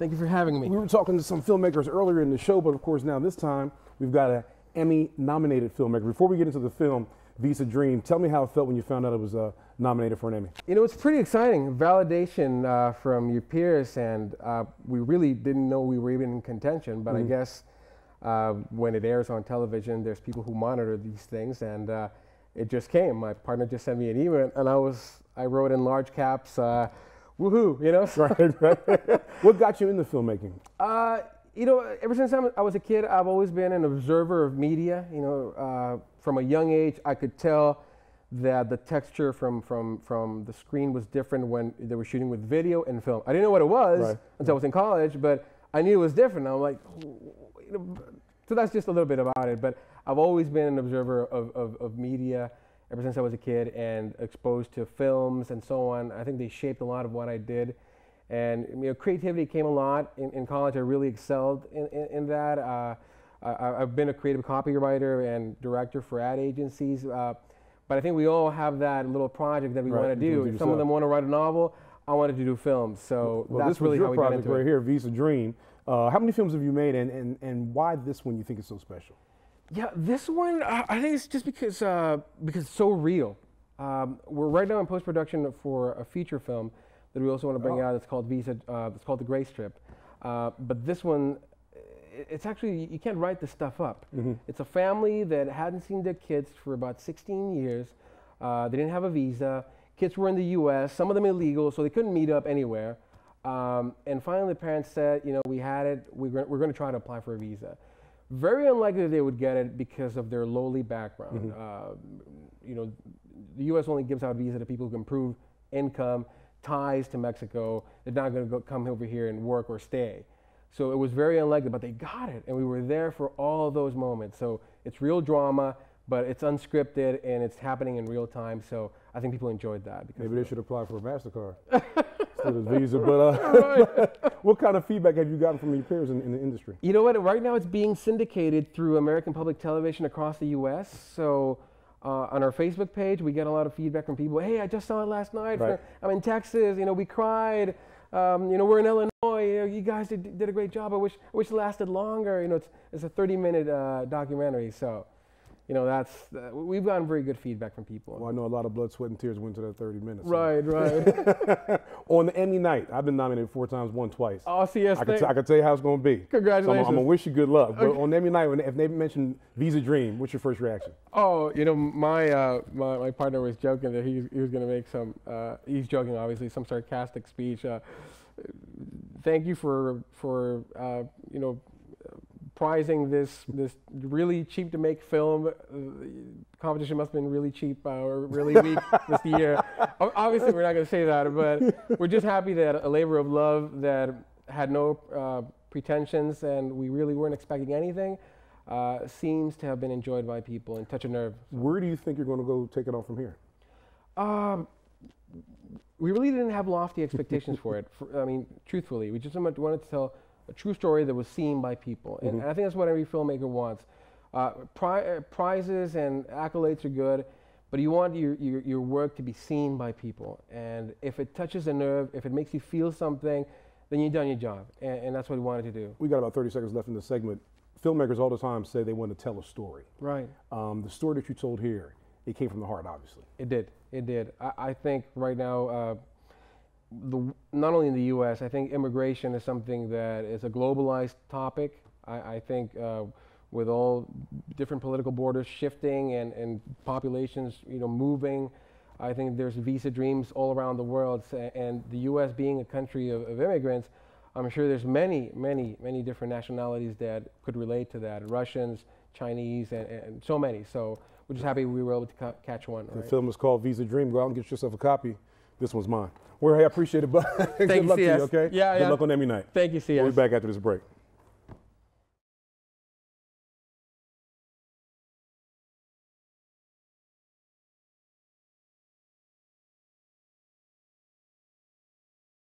Thank you for having me. We were talking to some filmmakers earlier in the show, but of course now this time we've got an Emmy-nominated filmmaker. Before we get into the film, Visa Dream, tell me how it felt when you found out it was nominated for an Emmy. You know, it's pretty exciting. Validation from your peers, and we really didn't know we were even in contention, but I guess when it airs on television, there's people who monitor these things, and it just came. My partner just sent me an email, and I wrote in large caps, woohoo, you know? Right. What got you into filmmaking? You know, ever since I was a kid, I've always been an observer of media. You know, from a young age, I could tell that the texture from the screen was different when they were shooting with video and film. I didn't know what it was until I was in college, but I knew it was different. I'm like, you know, so that's just a little bit about it. But I've always been an observer of media ever since I was a kid and exposed to films and so on. I think they shaped a lot of what I did. And you know, creativity came a lot in college. I really excelled in that. I've been a creative copywriter and director for ad agencies. But I think we all have that little project that we want to do. Some of them want to write a novel. I wanted to do films. So that's really how we got into it. Right here, Visa Dream. How many films have you made, and why this one you think is so special? Yeah, this one I think it's just because it's so real. We're right now in post-production for a feature film that we also want to bring out. It's called it's called The Gray Strip. But this one, it's actually, you can't write this stuff up. It's a family that hadn't seen their kids for about 16 years. They didn't have a visa. Kids were in the US, some of them illegal, so they couldn't meet up anywhere. And finally the parents said, you know, we had it, we're going to try to apply for a visa. Very unlikely they would get it because of their lowly background. You know, the US only gives out visa to people who can prove income, ties to Mexico. They're not going to come over here and work or stay. So it was very unlikely, but they got it, and we were there for all of those moments. So it's real drama, but it's unscripted, and it's happening in real time. So I think people enjoyed that. Maybe they should apply for a MasterCard instead of Visa. But what kind of feedback have you gotten from your peers in the industry? You know what? Right now it's being syndicated through American Public Television across the U.S. So on our Facebook page, we get a lot of feedback from people. Hey, I just saw it last night. I'm in Texas. You know, we cried. You know, we're in Illinois. You guys did a great job. I wish it lasted longer. You know, it's a 30-minute documentary. So, you know, we've gotten very good feedback from people. Well, I know a lot of blood, sweat, and tears went to that 30 minutes. Right. On the Emmy night, I've been nominated 4 times, won twice. Oh, yes. I can tell you how it's going to be. Congratulations. So I'm going to wish you good luck. But on Emmy night, if they mention Visa Dream, what's your first reaction? Oh, you know, my partner was joking that he was going to make some, he's joking obviously, some sarcastic speech. Thank you for you know, prizing this really cheap to make film. Competition must have been really cheap or really weak this year. Obviously, we're not going to say that, but we're just happy that a labor of love that had no pretensions and we really weren't expecting anything seems to have been enjoyed by people and touch a nerve. Where do you think you're going to go take it on from here? We really didn't have lofty expectations for it. I mean, truthfully, we just wanted to tell a true story that was seen by people. And I think that's what every filmmaker wants. Prizes and accolades are good, but you want your work to be seen by people. And if it touches a nerve, if it makes you feel something, then you've done your job. And that's what we wanted to do. We got about 30 seconds left in the segment. Filmmakers all the time say they want to tell a story. Right. The story that you told here, it came from the heart, obviously. It did. It did. I think right now, not only in the U.S., I think immigration is something that is a globalized topic. I think with all different political borders shifting and populations, you know, moving, I think there's visa dreams all around the world. And the U.S. being a country of immigrants, I'm sure there's many different nationalities that could relate to that. Russians, Chinese, and so many. So we're just happy we were able to catch one. The film is called Visa Dream. Go out and get yourself a copy. This one's mine. Well, hey, I appreciate it, bud. Good luck to you, okay? Yeah, Good luck on Emmy night. Thank you, CS. We'll be back after this break.